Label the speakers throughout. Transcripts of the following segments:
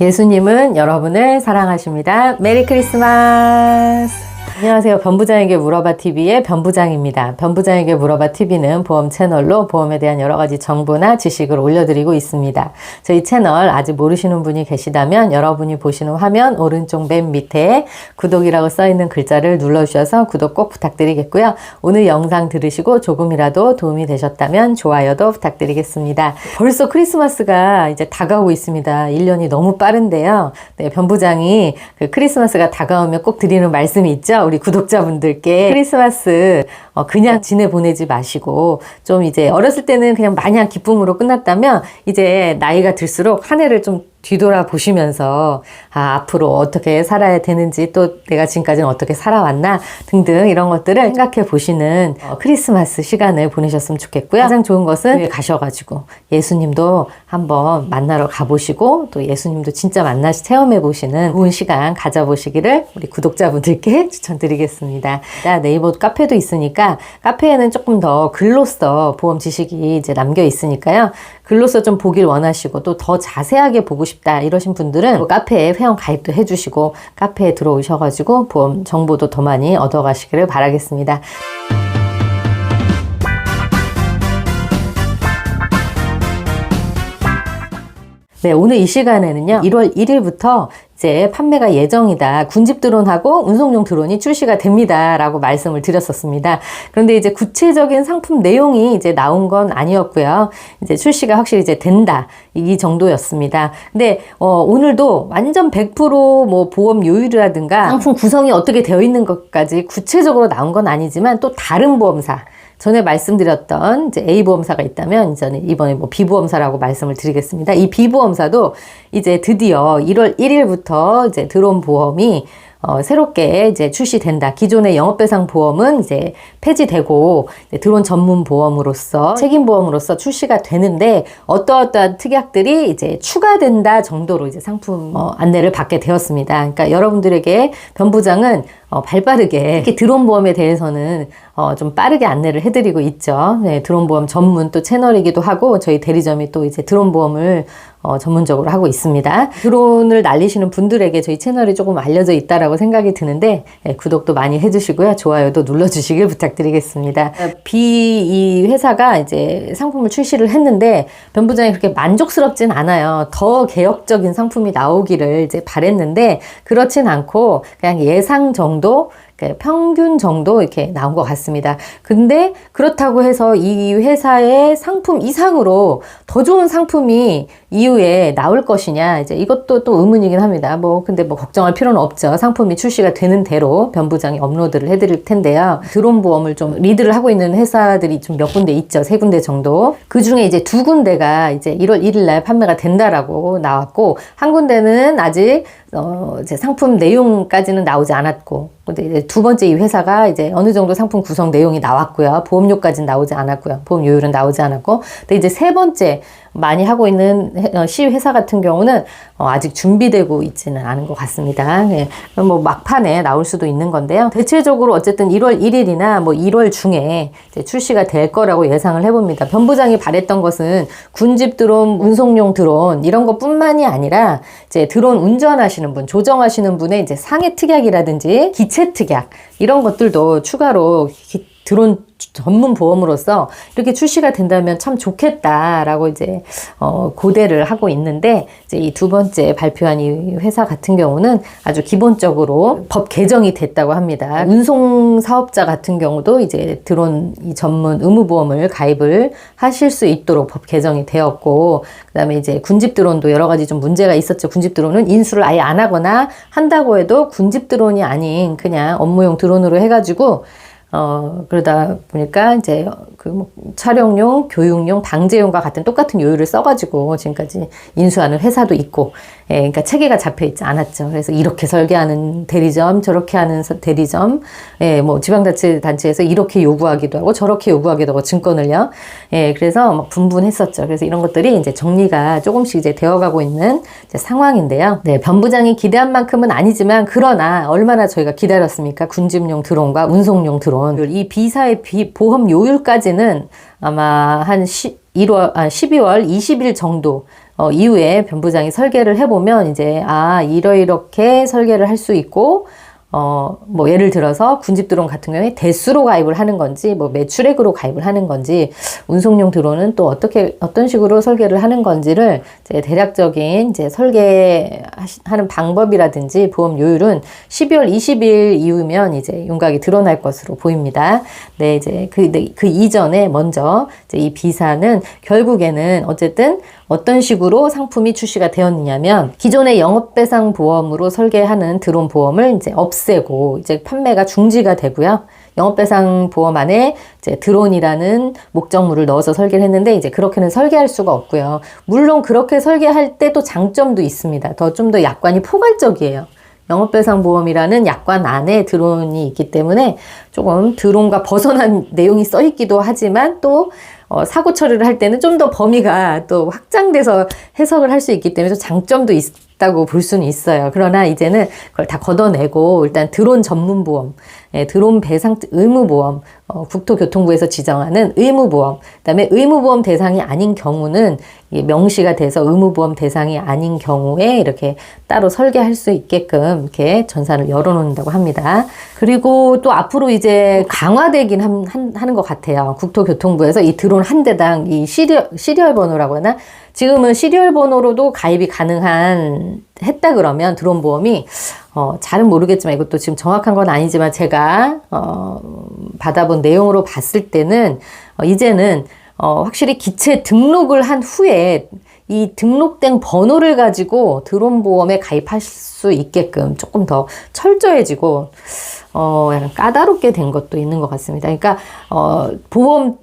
Speaker 1: 예수님은 여러분을 사랑하십니다. 메리 크리스마스! 안녕하세요. 변부장에게 물어봐 TV의 변부장입니다. 변부장에게 물어봐 TV는 보험 채널로 보험에 대한 여러 가지 정보나 지식을 올려드리고 있습니다. 저희 채널 아직 모르시는 분이 계시다면 여러분이 보시는 화면 오른쪽 맨 밑에 구독이라고 써있는 글자를 눌러주셔서 구독 꼭 부탁드리겠고요. 오늘 영상 들으시고 조금이라도 도움이 되셨다면 좋아요도 부탁드리겠습니다. 벌써 크리스마스가 이제 다가오고 있습니다. 1년이 너무 빠른데요. 네, 변부장이 그 크리스마스가 다가오면 꼭 드리는 말씀이 있죠. 우리 구독자분들께 크리스마스 그냥 지내보내지 마시고 좀 이제 어렸을 때는 그냥 마냥 기쁨으로 끝났다면 이제 나이가 들수록 한 해를 좀 뒤돌아보시면서 앞으로 어떻게 살아야 되는지 또 내가 지금까지는 어떻게 살아왔나 등등 이런 것들을 생각해 보시는 크리스마스 시간을 보내셨으면 좋겠고요. 가장 좋은 것은 가셔가지고 예수님도 한번 만나러 가보시고 또 예수님도 진짜 만나시 체험해 보시는 좋은 시간 가져보시기를 우리 구독자분들께 추천드리겠습니다. 네이버 카페도 있으니까 카페에는 조금 더 글로써 보험 지식이 이제 남겨 있으니까요. 글로써 좀 보길 원하시고 또 더 자세하게 보고 싶다 이러신 분들은 카페에 회원 가입도 해주시고 카페에 들어오셔가지고 보험 정보도 더 많이 얻어가시기를 바라겠습니다. 네, 오늘 이 시간에는요, 1월 1일부터 이제 판매가 예정이다. 군집 드론하고 운송용 드론이 출시가 됩니다. 라고 말씀을 드렸었습니다. 그런데 이제 구체적인 상품 내용이 이제 나온 건 아니었고요. 이제 출시가 확실히 이제 된다. 이 정도였습니다. 근데, 오늘도 완전 100% 보험 요율이라든가 상품 구성이 어떻게 되어 있는 것까지 구체적으로 나온 건 아니지만 또 다른 보험사, 전에 말씀드렸던 이제 A보험사가 있다면 이번에 B보험사라고 말씀을 드리겠습니다. 이 B보험사도 이제 드디어 1월 1일부터 이제 드론 보험이 새롭게 이제 출시된다. 기존의 영업배상 보험은 이제 폐지되고 드론 전문 보험으로서 책임 보험으로서 출시가 되는데 어떠한 특약들이 이제 추가된다 정도로 이제 상품 안내를 받게 되었습니다. 그러니까 여러분들에게 변부장은 발빠르게 특히 드론 보험에 대해서는 좀 빠르게 안내를 해드리고 있죠. 네, 드론 보험 전문 또 채널이기도 하고 저희 대리점이 또 이제 드론 보험을 전문적으로 하고 있습니다. 드론을 날리시는 분들에게 저희 채널이 조금 알려져 있다라고 생각이 드는데 구독도 많이 해주시고요. 좋아요도 눌러주시길 부탁드리겠습니다. 이 회사가 이제 상품을 출시를 했는데 변부장이 그렇게 만족스럽진 않아요. 더 개혁적인 상품이 나오기를 이제 바랬는데 그렇진 않고 그냥 예상 정도 평균 정도 이렇게 나온 것 같습니다. 근데 그렇다고 해서 이 회사의 상품 이상으로 더 좋은 상품이 이후에 나올 것이냐, 이제 이것도 또 의문이긴 합니다. 근데 걱정할 필요는 없죠. 상품이 출시가 되는 대로 변부장이 업로드를 해드릴 텐데요. 드론 보험을 좀 리드를 하고 있는 회사들이 좀 몇 군데 있죠. 3군데 정도. 그 중에 이제 2군데가 이제 1월 1일 날 판매가 된다라고 나왔고, 한 군데는 아직 이제 상품 내용까지는 나오지 않았고, 근데 이제 두 번째 이 회사가 이제 어느 정도 상품 구성 내용이 나왔고요. 보험료까지는 나오지 않았고요. 보험료율은 나오지 않았고, 근데 이제 세 번째 많이 하고 있는 시회사 같은 경우는 아직 준비되고 있지는 않은 것 같습니다. 네. 막판에 나올 수도 있는 건데요. 대체적으로 어쨌든 1월 1일이나 1월 중에 이제 출시가 될 거라고 예상을 해봅니다. 변부장이 바랬던 것은 군집 드론, 운송용 드론 이런 것뿐만이 아니라 이제 드론 운전하시는 분, 조정하시는 분의 이제 상해 특약이라든지 기체 특약 이런 것들도 추가로 드론 전문 보험으로서 이렇게 출시가 된다면 참 좋겠다라고 이제 고대를 하고 있는데 이제 이 두 번째 발표한 이 회사 같은 경우는 아주 기본적으로 법 개정이 됐다고 합니다. 운송 사업자 같은 경우도 이제 드론 이 전문 의무보험을 가입을 하실 수 있도록 법 개정이 되었고, 그다음에 이제 군집 드론도 여러 가지 좀 문제가 있었죠. 군집 드론은 인수를 아예 안 하거나 한다고 해도 군집 드론이 아닌 그냥 업무용 드론으로 해가지고 그러다 보니까 이제 촬영용, 교육용, 방제용과 같은 똑같은 요율을 써가지고 지금까지 인수하는 회사도 있고, 그러니까 체계가 잡혀 있지 않았죠. 그래서 이렇게 설계하는 대리점, 저렇게 하는 대리점, 지방자치단체에서 이렇게 요구하기도 하고 저렇게 요구하기도 하고 증권을요. 그래서 분분했었죠. 그래서 이런 것들이 이제 정리가 조금씩 이제 되어가고 있는 이제 상황인데요. 네, 변부장이 기대한 만큼은 아니지만 그러나 얼마나 저희가 기다렸습니까? 군집용 드론과 운송용 드론. 이 B사의 보험 요율까지는 아마 한 12월 20일 정도 이후에 변부장이 설계를 해보면 이제 이렇게 설계를 할 수 있고 뭐 예를 들어서 군집 드론 같은 경우에 대수로 가입을 하는 건지 뭐 매출액으로 가입을 하는 건지 운송용 드론은 또 어떤 식으로 설계를 하는 건지를 이제 대략적인 이제 설계하는 방법이라든지 보험 요율은 12월 20일 이후면 이제 윤곽이 드러날 것으로 보입니다. 네, 이제 그 이전에 먼저 이제 이 B사는 결국에는 어쨌든 어떤 식으로 상품이 출시가 되었느냐면 기존의 영업배상 보험으로 설계하는 드론 보험을 이제 없애고 이제 판매가 중지가 되고요. 영업배상 보험 안에 이제 드론이라는 목적물을 넣어서 설계를 했는데 이제 그렇게는 설계할 수가 없고요. 물론 그렇게 설계할 때 또 장점도 있습니다. 좀 더 약관이 포괄적이에요. 영업배상보험이라는 약관 안에 드론이 있기 때문에 조금 드론과 벗어난 내용이 써 있기도 하지만 또 사고 처리를 할 때는 좀 더 범위가 또 확장돼서 해석을 할 수 있기 때문에 또 장점도 있다고 볼 수는 있어요. 그러나 이제는 그걸 다 걷어내고 일단 드론 전문보험, 드론 배상 의무보험, 국토교통부에서 지정하는 의무보험, 그다음에 의무보험 대상이 아닌 경우는 명시가 돼서 의무보험 대상이 아닌 경우에 이렇게 따로 설계할 수 있게끔 이렇게 전산을 열어놓는다고 합니다. 그리고 또 앞으로 이제 강화되긴 하는 것 같아요. 국토교통부에서 이 드론 한 대당 이 시리얼 번호라고 하나? 지금은 시리얼 번호로도 가입이 했다 그러면 드론 보험이 잘은 모르겠지만 이것도 지금 정확한 건 아니지만 제가 받아본 내용으로 봤을 때는 이제는 확실히 기체 등록을 한 후에 이 등록된 번호를 가지고 드론 보험에 가입할 수 있게끔 조금 더 철저해지고 약간 까다롭게 된 것도 있는 것 같습니다. 그러니까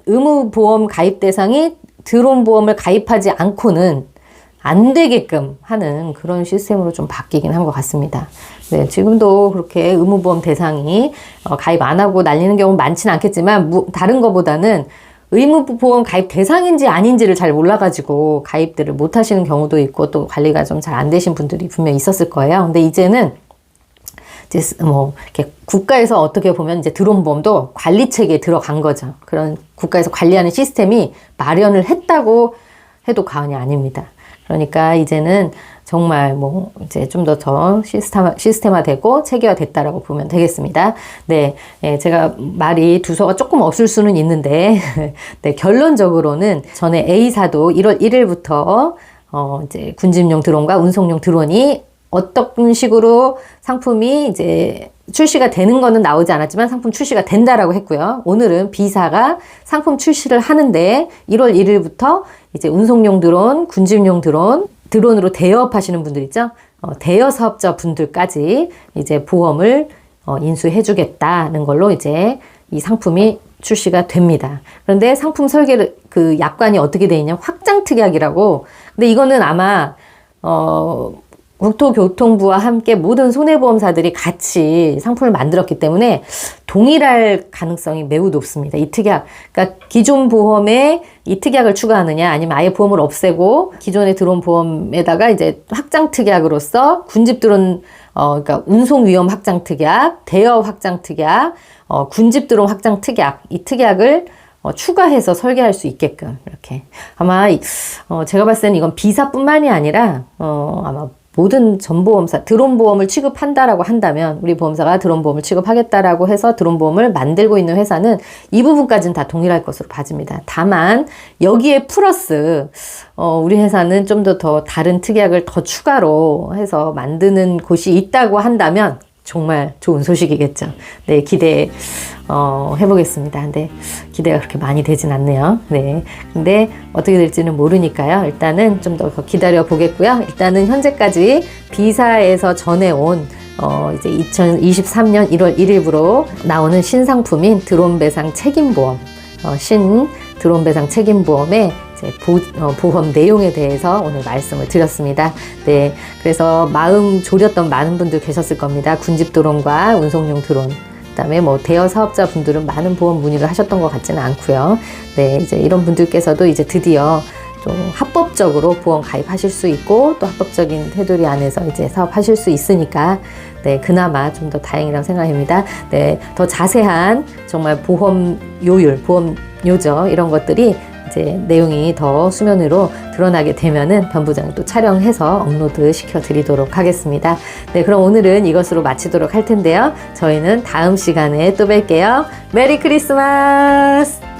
Speaker 1: 의무 보험 가입 대상이 드론 보험을 가입하지 않고는 안 되게끔 하는 그런 시스템으로 좀 바뀌긴 한 것 같습니다. 네, 지금도 그렇게 의무보험 대상이 가입 안 하고 날리는 경우는 많지는 않겠지만 다른 것보다는 의무보험 가입 대상인지 아닌지를 잘 몰라가지고 가입들을 못 하시는 경우도 있고 또 관리가 좀 잘 안 되신 분들이 분명히 있었을 거예요. 근데 이제는 이제 뭐 이렇게 국가에서 어떻게 보면 이제 드론 보험도 관리 체계에 들어간 거죠. 그런 국가에서 관리하는 시스템이 마련을 했다고 해도 과언이 아닙니다. 그러니까 이제는 정말 뭐 이제 좀 더 시스템화되고 체계화됐다라고 보면 되겠습니다. 네, 제가 말이 두서가 조금 없을 수는 있는데 네, 결론적으로는 전에 A사도 1월 1일부터 이제 군집용 드론과 운송용 드론이 어떤 식으로 상품이 이제 출시가 되는 거는 나오지 않았지만 상품 출시가 된다라고 했고요. 오늘은 B사가 상품 출시를 하는데 1월 1일부터 이제 운송용 드론, 군집용 드론으로 대여업 하시는 분들 있죠? 대여 사업자 분들까지 이제 보험을 인수해 주겠다는 걸로 이제 이 상품이 출시가 됩니다. 그런데 상품 설계를 그 약관이 어떻게 돼 있냐? 확장 특약이라고. 근데 이거는 아마 국토교통부와 함께 모든 손해보험사들이 같이 상품을 만들었기 때문에 동일할 가능성이 매우 높습니다. 이 특약. 그러니까 기존 보험에 이 특약을 추가하느냐 아니면 아예 보험을 없애고 기존의 드론 보험에다가 이제 확장 특약으로서 군집 드론 그러니까 운송 위험 확장 특약, 대여 확장 특약, 군집 드론 확장 특약, 이 특약을 추가해서 설계할 수 있게끔 이렇게 아마 제가 봤을 때는 이건 B사뿐만이 아니라 아마 모든 전보험사, 드론 보험을 취급한다라고 한다면 우리 보험사가 드론 보험을 취급하겠다라고 해서 드론 보험을 만들고 있는 회사는 이 부분까지는 다 동일할 것으로 봐집니다. 다만 여기에 플러스 우리 회사는 좀 더 다른 특약을 더 추가로 해서 만드는 곳이 있다고 한다면 정말 좋은 소식이겠죠. 네, 기대 해보겠습니다. 근데 기대가 그렇게 많이 되진 않네요. 네, 근데 어떻게 될지는 모르니까요. 일단은 좀 더 기다려 보겠고요. 일단은 현재까지 B사에서 전해온 이제 2023년 1월 1일부로 나오는 신상품인 드론 배상 책임보험, 신 드론 배상 책임보험의 보험 내용에 대해서 오늘 말씀을 드렸습니다. 네, 그래서 마음 졸였던 많은 분들 계셨을 겁니다. 군집 드론과 운송용 드론. 그다음에 뭐 대여 사업자 분들은 많은 보험 문의를 하셨던 것 같지는 않고요. 네, 이제 이런 분들께서도 이제 드디어 좀 합법적으로 보험 가입하실 수 있고 또 합법적인 테두리 안에서 이제 사업하실 수 있으니까 네, 그나마 좀 더 다행이라고 생각합니다. 네, 더 자세한 정말 보험 요율, 보험 요정 이런 것들이 이제 내용이 더 수면 위로 드러나게 되면은 변부장이 또 촬영해서 업로드 시켜드리도록 하겠습니다. 네, 그럼 오늘은 이것으로 마치도록 할 텐데요. 저희는 다음 시간에 또 뵐게요. 메리 크리스마스!